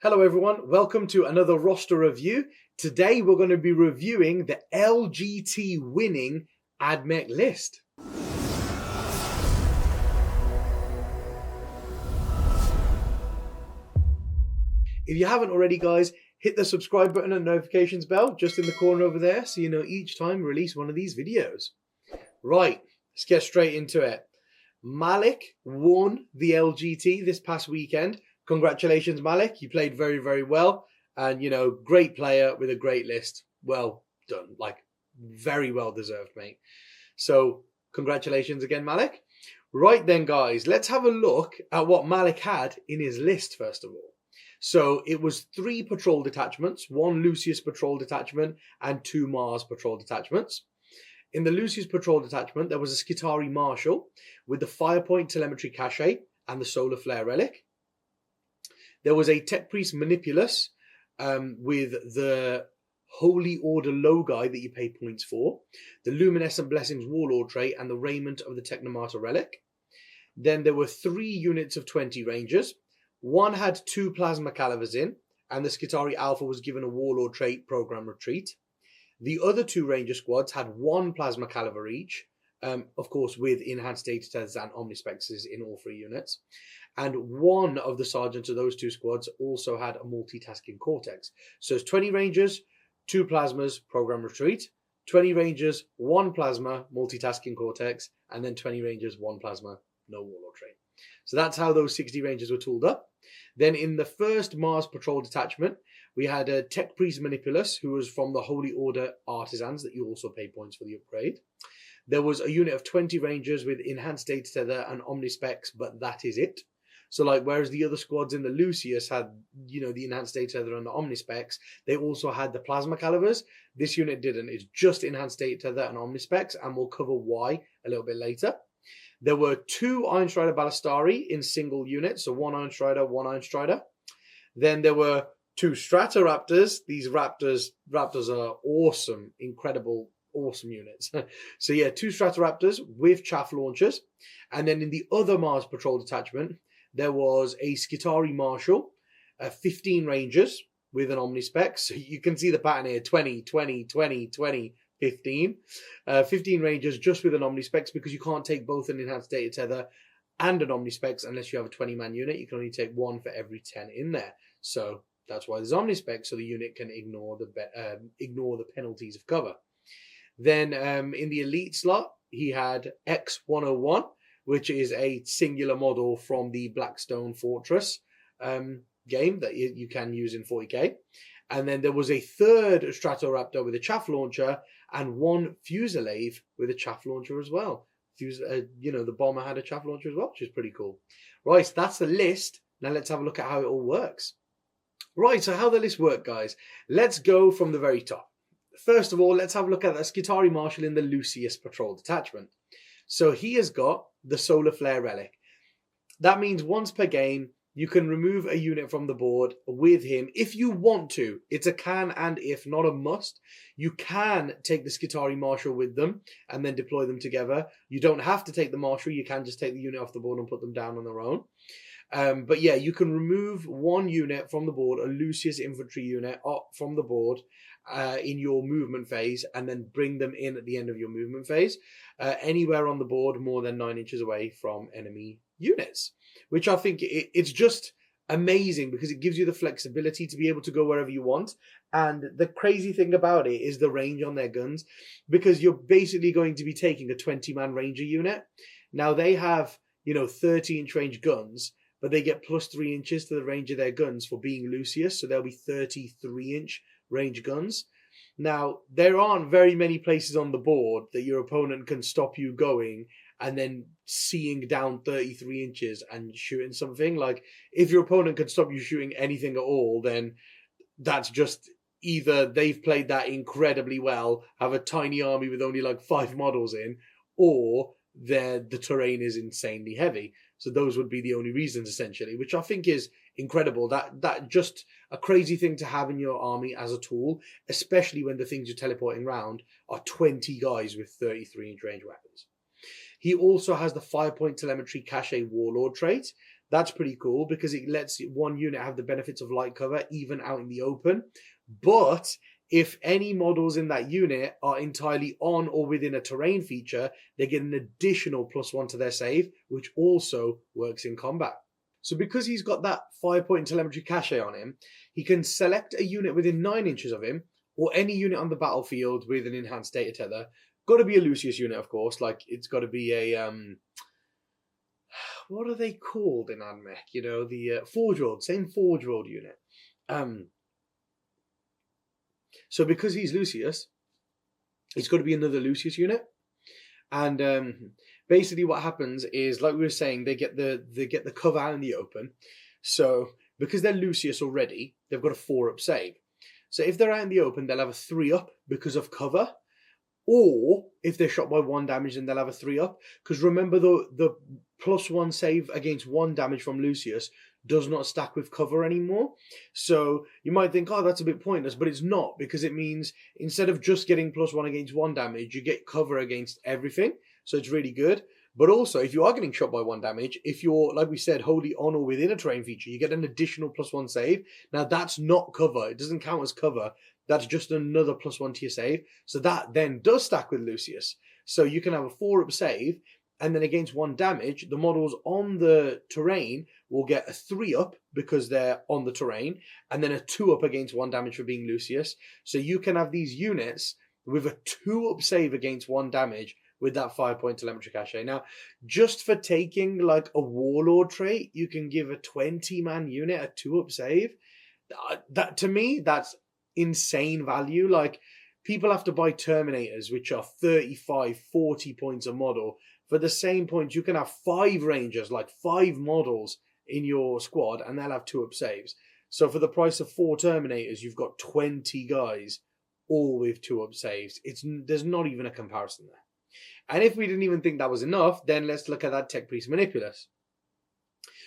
Hello everyone, welcome to another roster review. Today we're going to be reviewing the LGT winning AdMech list. If you haven't already guys, hit the subscribe button and notifications bell just in the corner over there so you know each time we release one of these videos. Right, let's get straight into it. Malik won the LGT this past weekend. Congratulations, Malik. You played very, very well. And, great player with a great list. Well done. Very well deserved, mate. So, congratulations again, Malik. Right then, guys, let's have a look at what Malik had in his list, first of all. So, it was 3 patrol detachments, 1 Lucius patrol detachment, and 2 Mars patrol detachments. In the Lucius patrol detachment, there was a Scitari Marshal with the Firepoint Telemetry Cache and the Solar Flare Relic. There was a Tech Priest Manipulus with the Holy Order Logi that you pay points for, the Luminescent Blessings Warlord trait, and the Raiment of the Technomata Relic. Then there were 3 units of 20 Rangers. One had 2 Plasma Calivers in, and the Scitari Alpha was given a Warlord trait, Program Retreat. The other 2 Ranger squads had 1 Plasma Caliver each, of course with Enhanced Data Tethers and Omnispexes in all 3 units. And one of the sergeants of those 2 squads also had a multitasking Cortex. So it's 20 Rangers, 2 Plasmas, Program Retreat, 20 Rangers, 1 Plasma, multitasking Cortex, and then 20 Rangers, 1 Plasma, no Warlord trait. So that's how those 60 Rangers were tooled up. Then in the first Mars Patrol Detachment, we had a Tech Priest Manipulus, who was from the Holy Order Artisans that you also pay points for the upgrade. There was a unit of 20 Rangers with Enhanced Data Tether and Omnispecs, but that is it. So whereas the other squads in the Lucius had, the Enhanced Data Tether and the Omnispecs, they also had the Plasma Calivers. This unit didn't. It's just Enhanced Data Tether and Omnispecs, and we'll cover why a little bit later. There were 2 Iron Strider Ballistari in single units, so 1 Iron Strider, 1 Iron Strider. Then there were 2 Stratoraptors. These Raptors are awesome, incredible, awesome units. So yeah, 2 Stratoraptors with chaff launchers. And then in the other Mars Patrol Detachment, there was a Scitari Marshal, 15 Rangers with an Omnispec. So you can see the pattern here, 20, 20, 20, 20, 15. 15 Rangers just with an Omnispecs because you can't take both an Enhanced Data Tether and an Omnispecs unless you have a 20-man unit. You can only take 1 for every 10 in there. So that's why there's Omnispecs, so the unit can ignore the penalties of cover. Then in the Elite slot, he had X101, which is a singular model from the Blackstone Fortress game that you can use in 40k. And then there was a 3rd Stratoraptor with a chaff launcher and 1 Fusilave with a chaff launcher as well. The bomber had a chaff launcher as well, which is pretty cool. Right, so that's the list. Now let's have a look at how it all works. Right, so how the list works, guys. Let's go from the very top. First of all, let's have a look at the Scitari Marshal in the Lucius Patrol Detachment. So he has got the Solar Flare Relic. That means once per game, you can remove a unit from the board with him if you want to. It's a can and if, not a must. You can take the Scitari Marshal with them and then deploy them together. You don't have to take the Marshal. You can just take the unit off the board and put them down on their own. But yeah, you can remove 1 unit from the board, a Lucius infantry unit from the board in your movement phase, and then bring them in at the end of your movement phase, anywhere on the board more than 9 inches away from enemy units, which I think it's just amazing because it gives you the flexibility to be able to go wherever you want. And the crazy thing about it is the range on their guns, because you're basically going to be taking a 20-man Ranger unit. Now they have 30-inch range guns, but they get plus 3 inches to the range of their guns for being Lucius, so they'll be 33-inch range guns. Now, there aren't very many places on the board that your opponent can stop you going and then seeing down 33 inches and shooting something. If your opponent can stop you shooting anything at all, then that's just either they've played that incredibly well, have a tiny army with only 5 models in, or the terrain is insanely heavy. So those would be the only reasons, essentially, which I think is incredible. That just a crazy thing to have in your army as a tool, especially when the things you're teleporting around are 20 guys with 33-inch range weapons. He also has the Firepoint Telemetry Cache Warlord trait. That's pretty cool because it lets one unit have the benefits of light cover even out in the open. But if any models in that unit are entirely on or within a terrain feature, they get an additional +1 to their save, which also works in combat. So because he's got that 5-point telemetry cache on him, he can select a unit within 9 inches of him, or any unit on the battlefield with an enhanced data tether. Got to be a Lucius unit, of course. Like, it's got to be a what are they called in Admech? You know, the Forge World, same Forge World unit. So because he's Lucius, it's got to be another Lucius unit. And basically what happens is, like we were saying, they get the cover out in the open. So because they're Lucius already, they've got a 4-up save. So if they're out in the open, they'll have a 3-up because of cover. Or if they're shot by 1 damage, then they'll have a 3-up. Because remember, the +1 save against 1 damage from Lucius does not stack with cover anymore. So you might think, oh, that's a bit pointless, but it's not, because it means instead of just getting +1 against 1 damage, you get cover against everything. So it's really good. But also, if you are getting shot by 1 damage, if you're, like we said, wholly on or within a terrain feature, you get an additional +1 save. Now, that's not cover. It doesn't count as cover. That's just another +1 to your save. So that then does stack with Lucius. So you can have a 4-up save, and then against 1 damage, the models on the terrain will get a 3-up because they're on the terrain, and then a 2-up against 1 damage for being Lucius. So you can have these units with a 2-up save against 1 damage with that 5-point telemetry cache. Now, just for taking like a Warlord trait, you can give a 20-man unit a 2-up save. That to me, that's insane value. Like, people have to buy Terminators, which are 35, 40 points a model. For the same points, you can have 5 Rangers, like 5 models in your squad, and they'll have 2-up saves. So for the price of 4 Terminators, you've got 20 guys, all with 2-up saves. There's not even a comparison there. And if we didn't even think that was enough, then let's look at that Tech Priest Manipulus.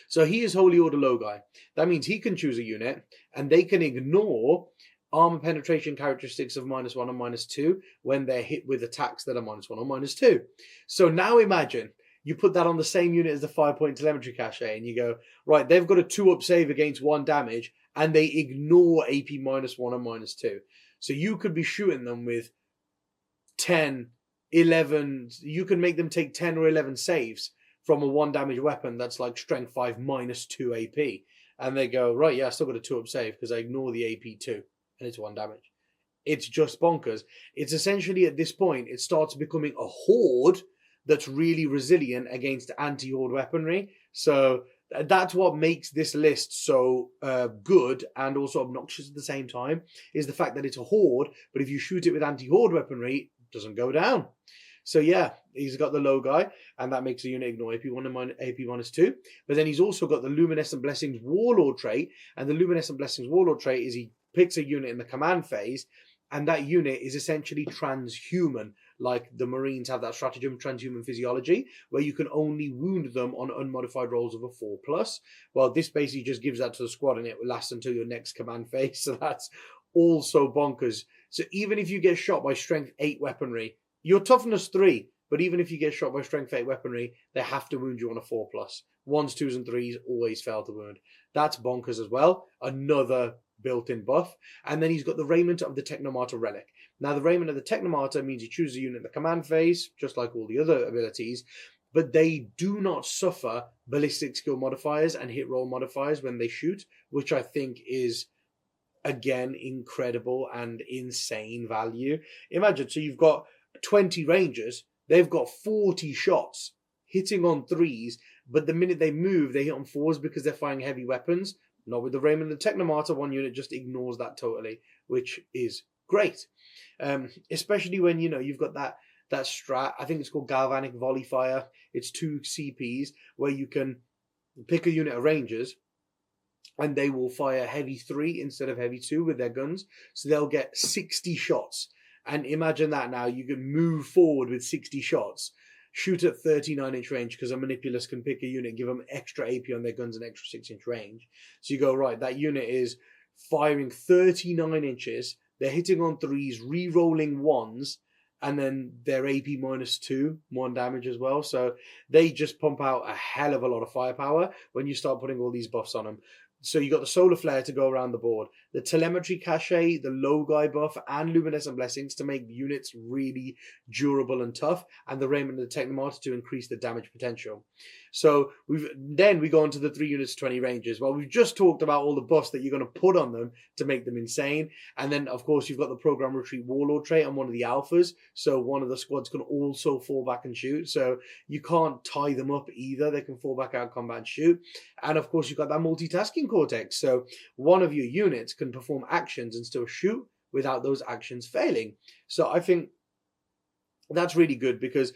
So he is Holy Order Logi. That means he can choose a unit, and they can ignore armor penetration characteristics of -1 and -2 when they're hit with attacks that are -1 or -2. So now imagine you put that on the same unit as the 5-point telemetry cache, and you go, right, they've got a 2-up save against 1 damage, and they ignore AP -1 and -2. So you could be shooting them with 10, 11, you can make them take 10 or 11 saves from a 1 damage weapon that's like strength 5 -2 AP. And they go, right, yeah, I still got a 2-up save because I ignore the AP 2. And it's 1 damage. It's just bonkers. It's essentially, at this point, it starts becoming a horde that's really resilient against anti-horde weaponry. So that's what makes this list so good and also obnoxious at the same time, is the fact that it's a horde, but if you shoot it with anti-horde weaponry, it doesn't go down. So yeah, he's got the low guy, and that makes the unit ignore AP1 and AP -2. But then he's also got the Luminescent Blessings Warlord trait, and the Luminescent Blessings Warlord trait is he picks a unit in the command phase, and that unit is essentially transhuman, like the Marines have that stratagem, transhuman physiology, where you can only wound them on unmodified rolls of a 4+. Well, this basically just gives that to the squad, and it will last until your next command phase. So that's also bonkers. So even if you get shot by strength 8 weaponry, you're toughness 3, but even if you get shot by strength 8 weaponry, they have to wound you on a 4+. 1s, 2s, and 3s always fail to wound. That's bonkers as well. Another built-in buff. And then he's got the Raiment of the Technomartyr Relic. Now, the Raiment of the Technomartyr means you choose a unit in the command phase, just like all the other abilities, but they do not suffer ballistic skill modifiers and hit roll modifiers when they shoot, which I think is, again, incredible and insane value. Imagine, so you've got 20 Rangers, they've got 40 shots hitting on 3s, but the minute they move, they hit on 4s because they're firing heavy weapons. Not with the Raiment of the Technomartyr. One unit just ignores that totally, which is great. Especially when, you know, you've got that strat, I think it's called Galvanic Volley Fire. It's 2 CPs where you can pick a unit of Rangers and they will fire heavy 3 instead of heavy 2 with their guns. So they'll get 60 shots. And imagine that now, you can move forward with 60 shots, shoot at 39-inch range because a Manipulus can pick a unit, give them extra AP on their guns and extra 6-inch range. So you go, right, that unit is firing 39 inches. They're hitting on 3s, re-rolling 1s, and then they're AP -2, 1 damage as well. So they just pump out a hell of a lot of firepower when you start putting all these buffs on them. So you got the solar flare to go around the board, the telemetry cachet, the low guy buff, and luminescent blessings to make units really durable and tough, and the raiment and the technomartyr to increase the damage potential. So we go on to the 3 units 20 ranges. Well, we've just talked about all the buffs that you're going to put on them to make them insane, and then of course you've got the program retreat warlord trait on one of the alphas. So one of the squads can also fall back and shoot. So you can't tie them up either; they can fall back out of combat and shoot. And of course you've got that multitasking cortex. So one of your units can perform actions and still shoot without those actions failing. So I think that's really good because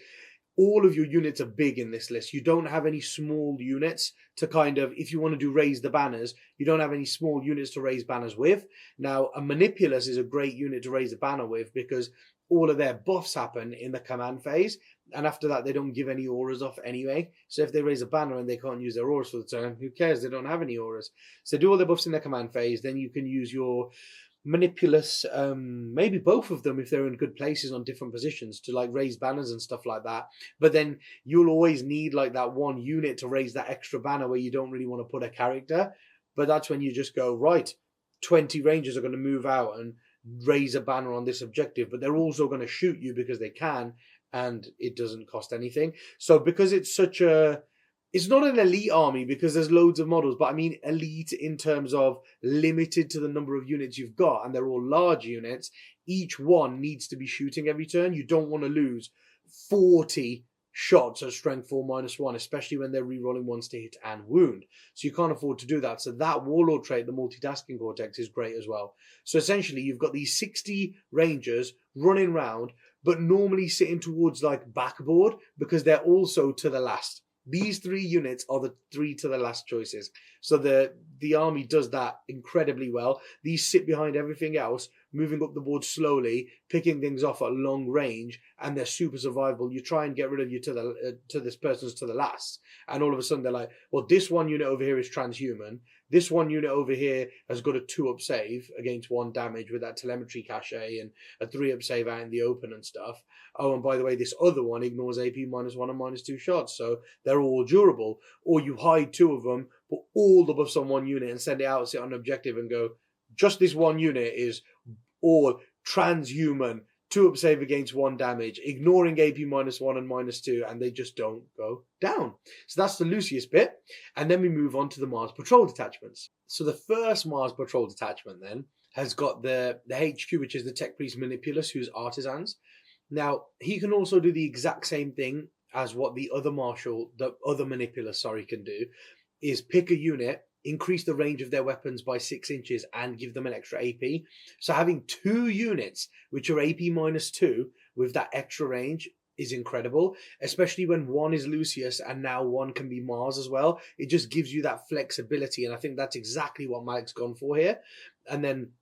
all of your units are big in this list. You don't have any small units to kind of, if you want to do raise the banners, you don't have any small units to raise banners with. Now, a Manipulus is a great unit to raise a banner with because all of their buffs happen in the command phase. And after that, they don't give any auras off anyway. So if they raise a banner and they can't use their auras for the turn, who cares? They don't have any auras. So do all their buffs in their command phase. Then you can use your Manipulus, maybe both of them if they're in good places on different positions to like raise banners and stuff like that. But then you'll always need like that one unit to raise that extra banner where you don't really want to put a character. But that's when you just go, right, 20 rangers are going to move out and raise a banner on this objective, but they're also going to shoot you because they can, and it doesn't cost anything. So because it's such a, it's not an elite army because there's loads of models, but I mean elite in terms of limited to the number of units you've got, and they're all large units. Each one needs to be shooting every turn. You don't want to lose 40 shots at strength 4 -1, especially when they're rerolling ones to hit and wound. So you can't afford to do that. So that warlord trait, the multitasking cortex, is great as well. So essentially you've got these 60 rangers running round, but normally sitting towards like backboard because they're also to the last. These 3 units are the 3 to the last choices. So the army does that incredibly well. These sit behind everything else, moving up the board slowly, picking things off at long range, and they're super survivable. You try and get rid of you to this person's to the last, and all of a sudden they're like, well, this one unit over here is transhuman. This one unit over here has got a 2-up save against 1 damage with that telemetry cachet and a 3-up save out in the open and stuff. Oh, and by the way, this other one ignores AP -1 and -2 shots, so they're all durable. Or you hide 2 of them, put all the buffs on 1 unit and send it out, sit on an objective and go, just this 1 unit is all transhuman, 2-up save against 1 damage, ignoring AP -1 and -2, and they just don't go down. So that's the Lucius bit. And then we move on to the Mars Patrol detachments. So the first Mars Patrol detachment then has got the HQ, which is the Tech Priest Manipulus, who's Artisans. Now, he can also do the exact same thing as what the other Manipulus, can do, is pick a unit, increase the range of their weapons by 6 inches and give them an extra AP. So having 2 units which are AP -2 with that extra range is incredible, especially when one is Lucius and now one can be Mars as well. It just gives you that flexibility, and I think that's exactly what Malik's gone for here. And then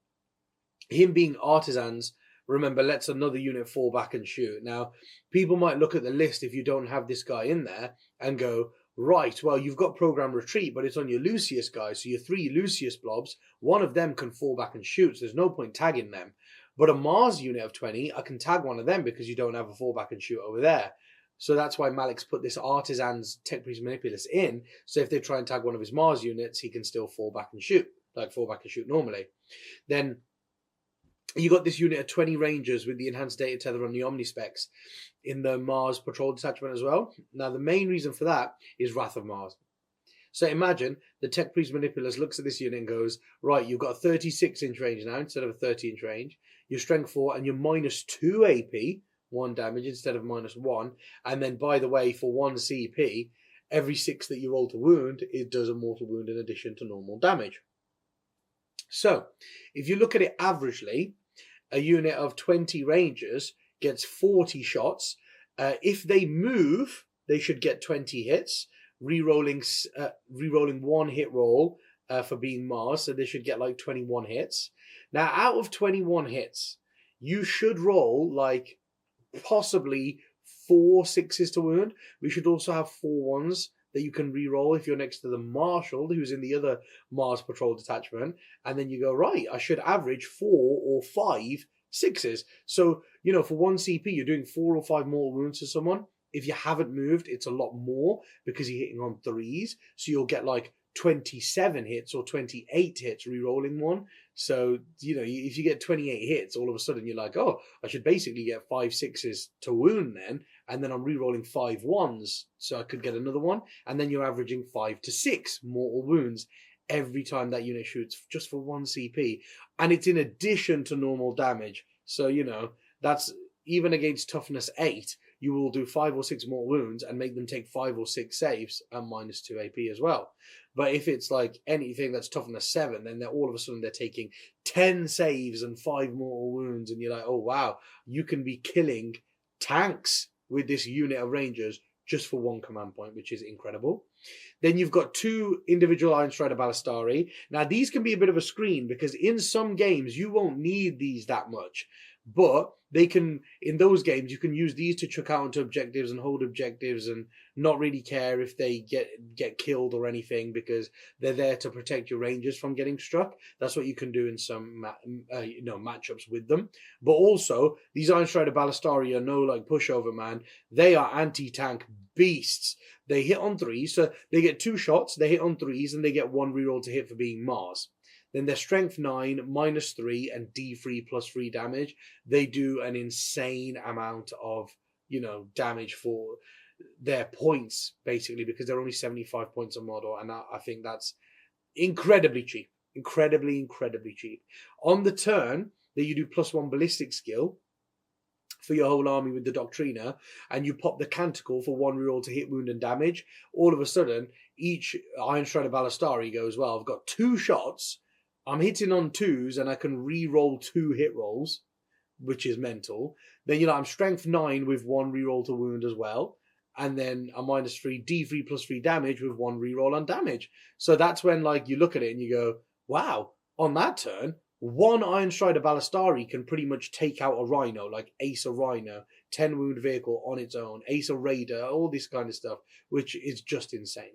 him being Artisans, remember, lets another unit fall back and shoot. Now, people might look at the list if you don't have this guy in there and go, right, well, you've got program retreat, but it's on your Lucius guys. So your 3 Lucius blobs, one of them can fall back and shoot. So there's no point tagging them. But a Mars unit of 20, I can tag one of them because you don't have a fall back and shoot over there. So that's why Malik's put this Artisan's Tech Priest Manipulus in. So if they try and tag one of his Mars units, he can still fall back and shoot, like fall back and shoot normally. Then you got this unit of 20 Rangers with the enhanced data tether on the Omnispecs in the Mars Patrol detachment as well. Now, the main reason for that is Wrath of Mars. So imagine the Tech Priest Manipulus looks at this unit and goes, right, you've got a 36-inch range now instead of a 30-inch range. Your strength 4 and your -2 AP, 1 damage instead of -1. And then, by the way, for 1 CP, every 6 that you roll to wound, it does a mortal wound in addition to normal damage. So, if you look at it averagely, a unit of 20 Rangers gets 40 shots. If they move, they should get 20 hits, re-rolling 1 hit roll for being Mars, so they should get like 21 hits. Now, out of 21 hits, you should roll like possibly 4 6s to wound. We should also have 4 1s that you can re-roll if you're next to the Marshal, who's in the other Mars Patrol detachment. And then you go, right, I should average 4 or 5 6s. So, you know, for 1 CP, you're doing 4 or 5 mortal wounds to someone. If you haven't moved, it's a lot more because you're hitting on 3s. So you'll get like 27 hits or 28 hits re-rolling one. So, you know, if you get 28 hits, all of a sudden you're like, oh, I should basically get 5 6s to wound then. And then I'm re-rolling 5 1s, so I could get another one. And then you're averaging 5 to 6 mortal wounds every time that unit shoots, just for 1 CP. And it's in addition to normal damage. So, you know, that's even against toughness 8, you will do 5 or 6 more wounds and make them take 5 or 6 saves and minus 2 AP as well. But if it's like anything that's toughness 7, then they're all of a sudden they're taking 10 saves and 5 mortal wounds, and you're like, oh wow, you can be killing tanks with this unit of rangers just for 1 command point, which is incredible. Then you've got 2 individual Iron Strider Ballistari. Now these can be a bit of a screen because in some games you won't need these that much, but they can, in those games, you can use these to chuck out onto objectives and hold objectives and not really care if they get killed or anything because they're there to protect your rangers from getting struck. That's what you can do in some matchups with them. But also, these Iron Strider Ballistari are no like pushover, man. They are anti-tank beasts. They hit on 3s, so they get 2 shots, they hit on 3s, and they get 1 reroll to hit for being Mars. Then they're strength 9, minus 3, and D3 plus 3 damage. They do an insane amount of, you know, damage for their points, basically, because they're only 75 points a model, and I think that's incredibly cheap. Incredibly, incredibly cheap. On the turn, that you do +1 ballistic skill for your whole army with the Doctriner, and you pop the Canticle for 1 reroll to hit, wound, and damage, all of a sudden, each Iron Strider Ballistari goes, well, I've got 2 shots, I'm hitting on 2s, and I can re-roll 2 hit rolls, which is mental. Then, you know, I'm strength 9 with 1 reroll to wound as well. And then a minus 3, D3 plus 3 damage with 1 reroll on damage. So that's when, like, you look at it and you go, wow, on that turn, 1 Iron Strider Ballistari can pretty much take out a Rhino, like Ace a Rhino, 10 wound vehicle on its own, Ace a Raider, all this kind of stuff, which is just insane.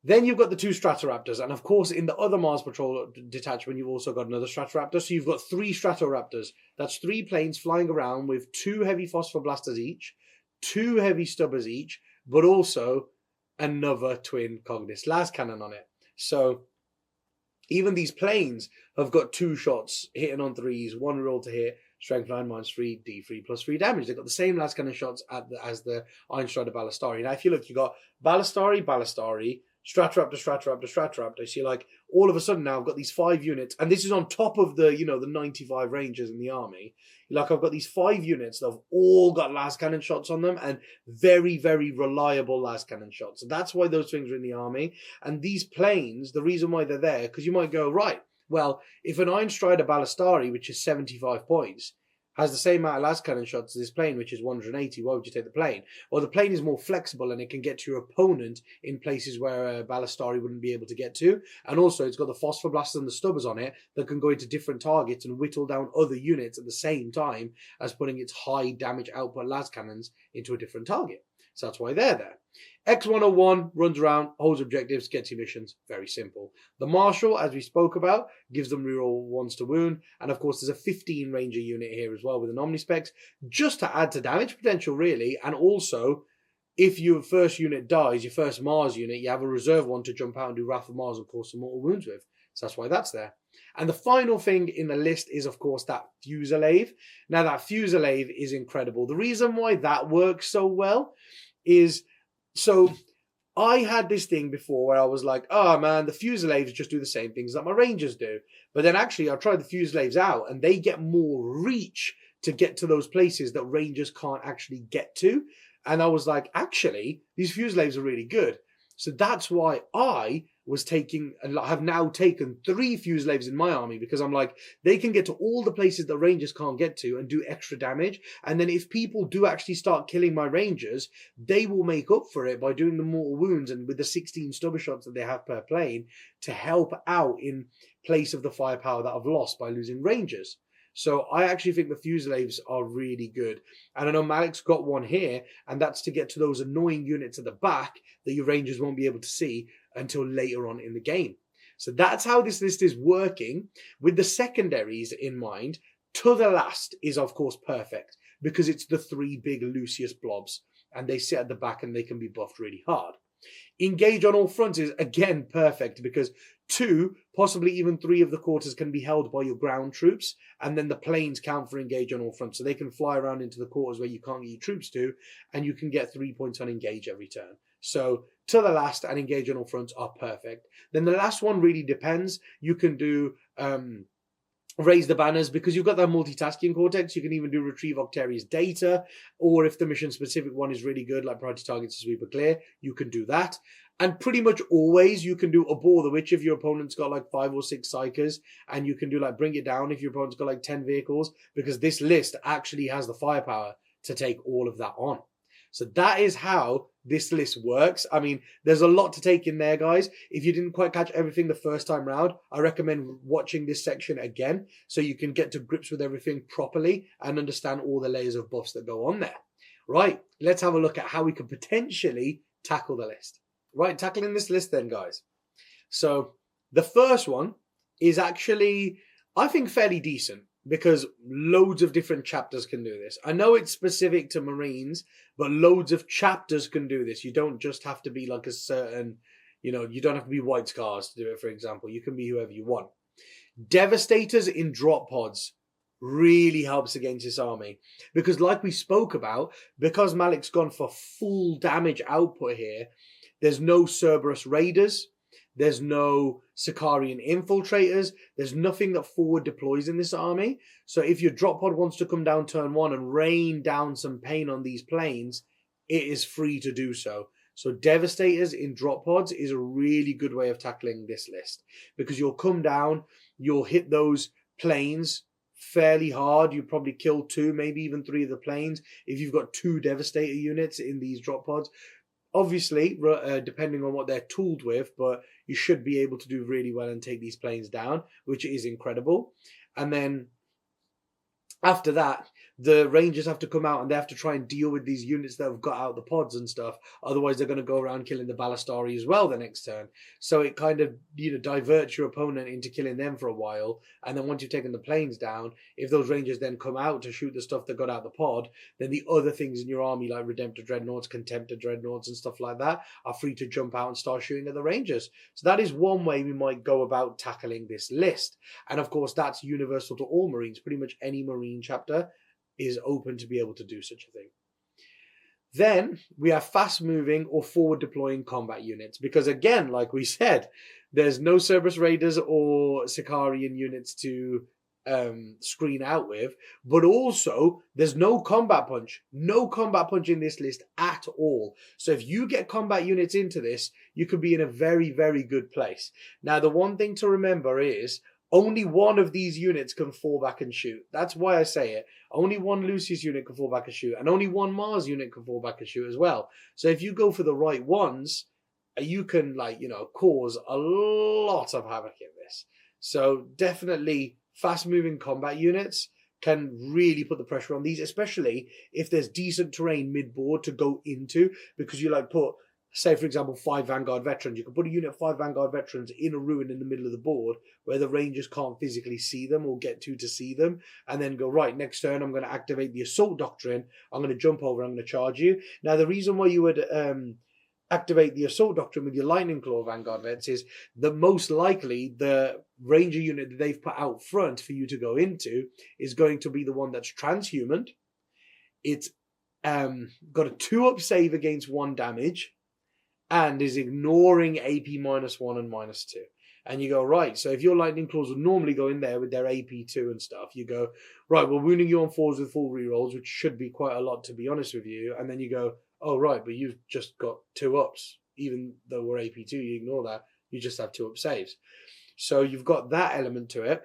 Then you've got the 2 Stratoraptors, and of course in the other Mars Patrol detachment you've also got another Stratoraptor, so you've got 3 Stratoraptors. That's 3 planes flying around with 2 heavy phosphor blasters each, 2 heavy stubbers each, but also another twin Cognis las cannon on it. So even these planes have got 2 shots hitting on 3s, 1 roll to hit, strength 9 minus 3, D3 plus 3 damage. They've got the same las cannon shots as the Iron Strider Ballistari. Now if you look, you've got Ballistari, Stratoraptor, so you're like, all of a sudden now I've got these 5 units, and this is on top of the, you know, the 95 Rangers in the army. Like, I've got these 5 units that have all got las cannon shots on them, and very, very reliable las cannon shots. So that's why those things are in the army. And these planes, the reason why they're there, because you might go, right, well, if an Iron Strider Ballistari, which is 75 points, has the same amount of las cannon shots as this plane, which is 180, why would you take the plane? Well, the plane is more flexible and it can get to your opponent in places where a Ballistari wouldn't be able to get to. And also, it's got the phosphor blasters and the stubbers on it that can go into different targets and whittle down other units at the same time as putting its high damage output las cannons into a different target. So that's why they're there. X-101 runs around, holds objectives, gets missions. Very simple. The Marshal, as we spoke about, gives them reroll 1s to wound. And of course, there's a 15 Ranger unit here as well with an Omnispecs, just to add to damage potential, really. And also, if your first unit dies, your first Mars unit, you have a reserve one to jump out and do Wrath of Mars and cause some mortal wounds with. So that's why that's there. And the final thing in the list is, of course, that Fusillade. Now, that Fusillade is incredible. The reason why that works so well is, so I had this thing before where I was like, oh man, the Fusillades just do the same things that my Rangers do. But then actually I tried the Fusillades out and they get more reach to get to those places that Rangers can't actually get to. And I was like, actually, these Fusillades are really good. So that's why I was taking, and have now taken 3 Fusillades in my army, because I'm like, they can get to all the places that Rangers can't get to and do extra damage. And then if people do actually start killing my Rangers, they will make up for it by doing the mortal wounds and with the 16 stubber shots that they have per plane to help out in place of the firepower that I've lost by losing Rangers. So I actually think the Fusillades are really good. And I know Malik's got one here, and that's to get to those annoying units at the back that your Rangers won't be able to see until later on in the game. So that's how this list is working with the secondaries in mind. To the last is, of course, perfect because it's the 3 big Lucius blobs and they sit at the back and they can be buffed really hard. Engage on all fronts is, again, perfect because 2, possibly even 3 of the quarters can be held by your ground troops, and then the planes count for engage on all fronts. So they can fly around into the quarters where you can't get your troops to, and you can get 3 points on engage every turn. So to the last and engage on all fronts are perfect. Then the last one really depends. You can do raise the banners because you've got that multitasking cortex. You can even do retrieve Octarius data, or if the mission specific one is really good, like priority targets to sweep or clear, you can do that. And pretty much always you can do abhor the witch if your opponent's got like 5 or 6 psychers, and you can do like bring it down if your opponent's got like 10 vehicles, because this list actually has the firepower to take all of that on. So that is how this list works. I mean, there's a lot to take in there, guys. If you didn't quite catch everything the first time round, I recommend watching this section again so you can get to grips with everything properly and understand all the layers of buffs that go on there. Right, let's have a look at how we could potentially tackle the list. Right, tackling this list then, guys. So the first one is actually, I think, fairly decent, because loads of different chapters can do this. I know it's specific to Marines, but loads of chapters can do this. You don't just have to be like a certain, you don't have to be White Scars to do it, for example. You can be whoever you want. Devastators in drop pods really helps against this army, because like we spoke about, because Malik's gone for full damage output here, there's no Cerberus Raiders, there's no Sicarian infiltrators. There's nothing that forward deploys in this army. So if your drop pod wants to come down turn 1 and rain down some pain on these planes, it is free to do so. So Devastators in drop pods is a really good way of tackling this list, because you'll come down, you'll hit those planes fairly hard. You probably kill 2, maybe even 3 of the planes if you've got 2 Devastator units in these drop pods. Obviously, depending on what they're tooled with, but you should be able to do really well and take these planes down, which is incredible. And then after that, the Rangers have to come out and they have to try and deal with these units that have got out the pods and stuff. Otherwise, they're going to go around killing the Ballistari as well the next turn. So it kind of, diverts your opponent into killing them for a while. And then once you've taken the planes down, if those Rangers then come out to shoot the stuff that got out the pod, then the other things in your army, like Redemptor Dreadnoughts, Contemptor Dreadnoughts and stuff like that, are free to jump out and start shooting at the Rangers. So that is one way we might go about tackling this list. And of course, that's universal to all Marines. Pretty much any Marine chapter is open to be able to do such a thing. Then we have fast moving or forward deploying combat units, because again, like we said, there's no Cerberus Raiders or Sicarian units to screen out with, but also there's no combat punch in this list at all. So if you get combat units into this, you could be in a very, very good place. Now, the one thing to remember is only one of these units can fall back and shoot. That's why I say it. Only one Lucius unit can fall back and shoot, and only one Mars unit can fall back and shoot as well. So if you go for the right ones, you can, cause a lot of havoc in this. So definitely fast-moving combat units can really put the pressure on these, especially if there's decent terrain mid-board to go into, because you put, say, for example, 5 Vanguard Veterans. You can put a unit of 5 Vanguard Veterans in a ruin in the middle of the board where the Rangers can't physically see them or get to see them, and then go, right, next turn I'm going to activate the Assault Doctrine. I'm going to jump over, I'm going to charge you. Now, the reason why you would activate the Assault Doctrine with your Lightning Claw Vanguard Vets is that most likely the Ranger unit that they've put out front for you to go into is going to be the one that's transhuman. It's got a 2-up save against 1 damage, and is ignoring AP -1 and -2. And you go, right, so if your Lightning Claws would normally go in there with their AP2 and stuff, you go, right, we're wounding you on 4s with full rerolls, which should be quite a lot, to be honest with you. And then you go, oh, right, but you've just got 2-ups. Even though we're AP2, you ignore that. You just have 2-up saves. So you've got that element to it.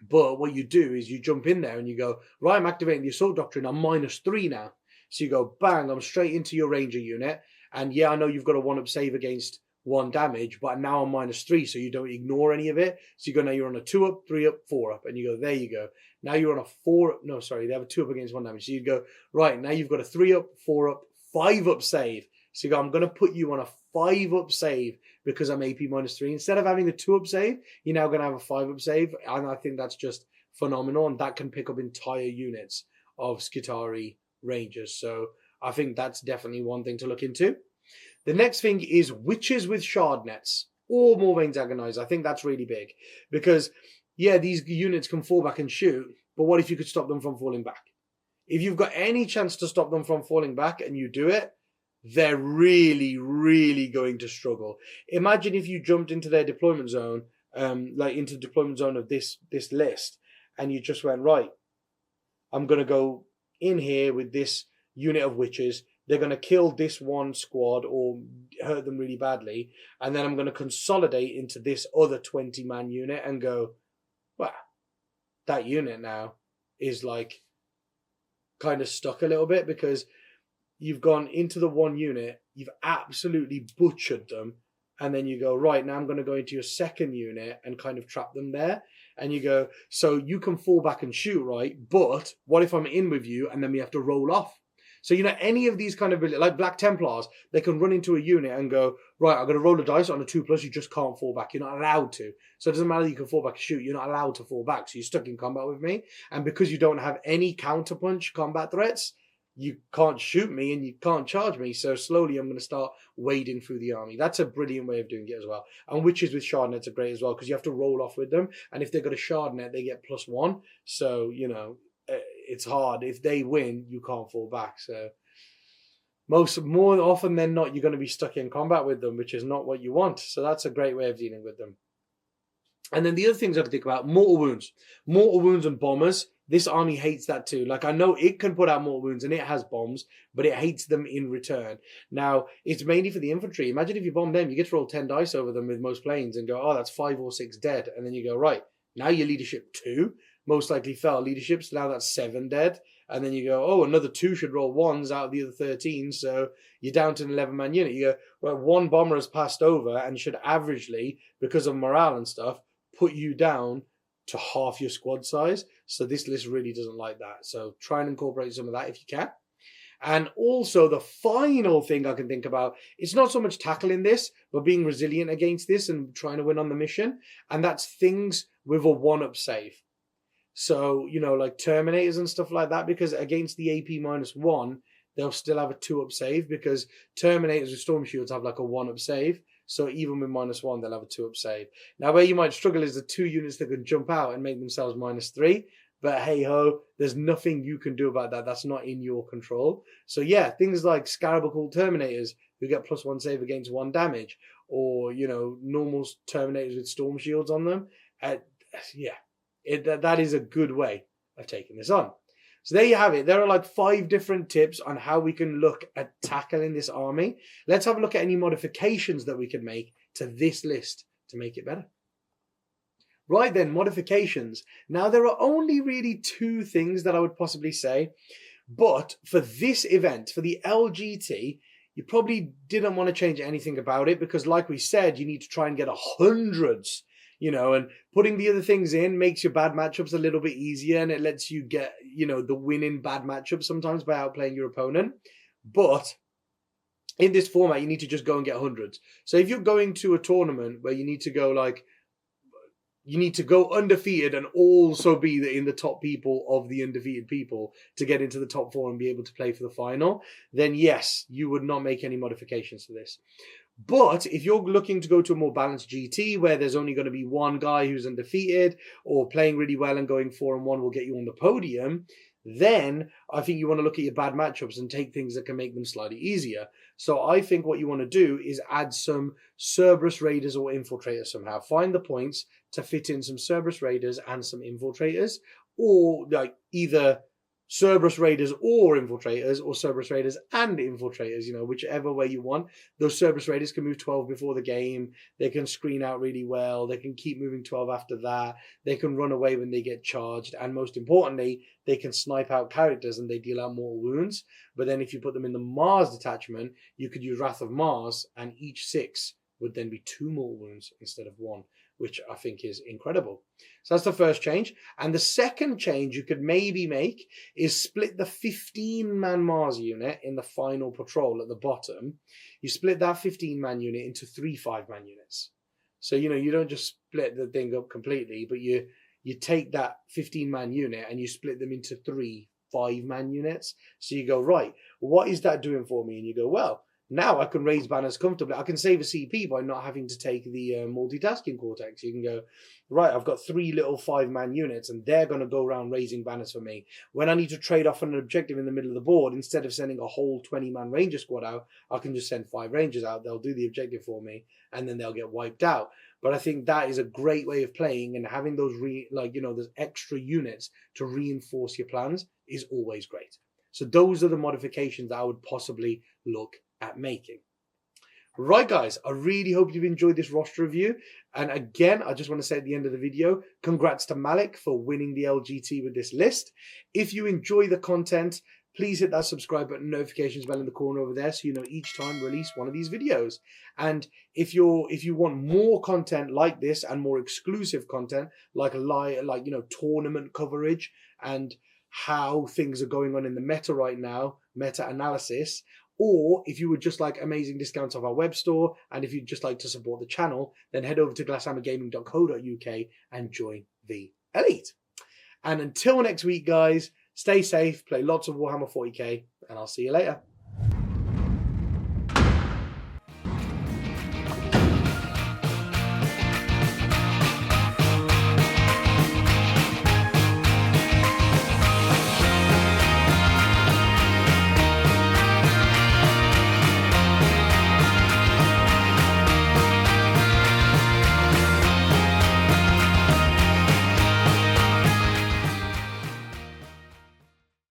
But what you do is you jump in there and you go, right, I'm activating the Assault Doctrine. I'm -3 now. So you go, bang, I'm straight into your Ranger unit. And yeah, I know you've got a 1-up save against 1 damage, but now I'm -3, so you don't ignore any of it. So you go, now you're on a 2-up, 3-up, 4-up, and you go, there you go. Now you're on a 4-up, no, sorry, they have a 2-up against 1 damage. So you go, right, now you've got a 3-up, 4-up, 5-up save. So you go, I'm going to put you on a 5-up save because I'm AP -3. Instead of having a 2-up save, you're now going to have a 5-up save, and I think that's just phenomenal, and that can pick up entire units of Skitari Rangers. So I think that's definitely one thing to look into. The next thing is witches with shard nets or Morvane's Agonize. I think that's really big because, yeah, these units can fall back and shoot, but what if you could stop them from falling back? If you've got any chance to stop them from falling back and you do it, they're really, really going to struggle. Imagine if you jumped into their deployment zone, like into the deployment zone of this list, and you just went, right, I'm going to go in here with this unit of witches. They're going to kill this one squad or hurt them really badly. And then I'm going to consolidate into this other 20-man unit and go, well, that unit now is like kind of stuck a little bit because you've gone into the one unit, you've absolutely butchered them. And then you go, right, now I'm going to go into your second unit and kind of trap them there. And you go, so you can fall back and shoot, right? But what if I'm in with you and then we have to roll off? So, any of these kind of, like Black Templars, they can run into a unit and go, right, I'm going to roll a dice on a 2+, you just can't fall back. You're not allowed to. So it doesn't matter you can fall back and shoot. You're not allowed to fall back. So you're stuck in combat with me. And because you don't have any counterpunch combat threats, you can't shoot me and you can't charge me. So slowly I'm going to start wading through the army. That's a brilliant way of doing it as well. And witches with shard nets are great as well because you have to roll off with them. And if they've got a shard net, they get +1. So, it's hard. If they win, you can't fall back. So more often than not, you're going to be stuck in combat with them, which is not what you want. So that's a great way of dealing with them. And then the other things I have to think about, mortal wounds and bombers. This army hates that too. Like, I know it can put out mortal wounds and it has bombs, but it hates them in return. Now, it's mainly for the infantry. Imagine if you bomb them, you get to roll 10 dice over them with most planes and go, oh, that's 5 or 6 dead. And then you go, right, now your leadership 2 most likely fell leadership, so now that's 7 dead. And then you go, oh, another 2 should roll 1s out of the other 13, so you're down to an 11-man unit. You go, well, 1 bomber has passed over and should averagely, because of morale and stuff, put you down to half your squad size. So this list really doesn't like that. So try and incorporate some of that if you can. And also the final thing I can think about, it's not so much tackling this, but being resilient against this and trying to win on the mission. And that's things with a 1-up save. So, like Terminators and stuff like that, because against the AP -1, they'll still have a 2-up save because Terminators with Storm Shields have like a 1-up save. So even with -1, they'll have a 2-up save. Now, where you might struggle is the 2 units that can jump out and make themselves -3. But hey ho, there's nothing you can do about that. That's not in your control. So yeah, things like Scarabacle Terminators who get +1 save against 1 damage, or normal Terminators with Storm Shields on them. That is a good way of taking this on. So there you have it. There are like 5 different tips on how we can look at tackling this army. Let's have a look at any modifications that we can make to this list to make it better. Right then, modifications. Now, there are only really 2 things that I would possibly say. But for this event, for the LGT, you probably didn't want to change anything about it because, like we said, you need to try and get 100s. And putting the other things in makes your bad matchups a little bit easier, and it lets you get, the win in bad matchups sometimes by outplaying your opponent. But in this format, you need to just go and get 100s. So if you're going to a tournament where you need to go undefeated and also be in the top people of the undefeated people to get into the top 4 and be able to play for the final, then yes, you would not make any modifications to this. But if you're looking to go to a more balanced GT where there's only going to be one guy who's undefeated or playing really well and going 4-1 will get you on the podium, then I think you want to look at your bad matchups and take things that can make them slightly easier. So I think what you want to do is add some Cerberus Raiders or Infiltrators somehow. Find the points to fit in some Cerberus Raiders and some Infiltrators, or like either Cerberus Raiders or Infiltrators, or Cerberus Raiders and Infiltrators, whichever way you want. Those Cerberus Raiders can move 12 before the game. They can screen out really well. They can keep moving 12 after that. They can run away when they get charged. And most importantly, they can snipe out characters and they deal out mortal wounds. But then if you put them in the Mars detachment, you could use Wrath of Mars, and each 6 would then be 2 mortal wounds instead of 1, which I think is incredible. So that's the first change. And the second change you could maybe make is split the 15-man Mars unit in the final patrol at the bottom. You split that 15-man unit into 3 5-man units. So, you don't just split the thing up completely, but you you take that 15-man unit and you split them into 3 5-man units. So you go, right, what is that doing for me? And you go, well, now I can raise banners comfortably. I can save a CP by not having to take the multitasking cortex. You can go, right, I've got 3 little 5-man units and they're going to go around raising banners for me. When I need to trade off on an objective in the middle of the board, instead of sending a whole 20-man ranger squad out, I can just send 5 rangers out. They'll do the objective for me and then they'll get wiped out. But I think that is a great way of playing, and having those those extra units to reinforce your plans is always great. So those are the modifications that I would possibly look at making. Right, guys, I really hope you've enjoyed this roster review. And again, I just want to say at the end of the video, congrats to Malik for winning the LGT with this list. If you enjoy the content, please hit that subscribe button, notifications bell in the corner over there, so you know each time I release one of these videos. And if you want more content like this and more exclusive content, like tournament coverage and how things are going on in the meta right now, meta analysis, or if you would just like amazing discounts off our web store, and if you'd just like to support the channel, then head over to glasshammergaming.co.uk and join the elite. And until next week, guys, stay safe, play lots of Warhammer 40k, and I'll see you later.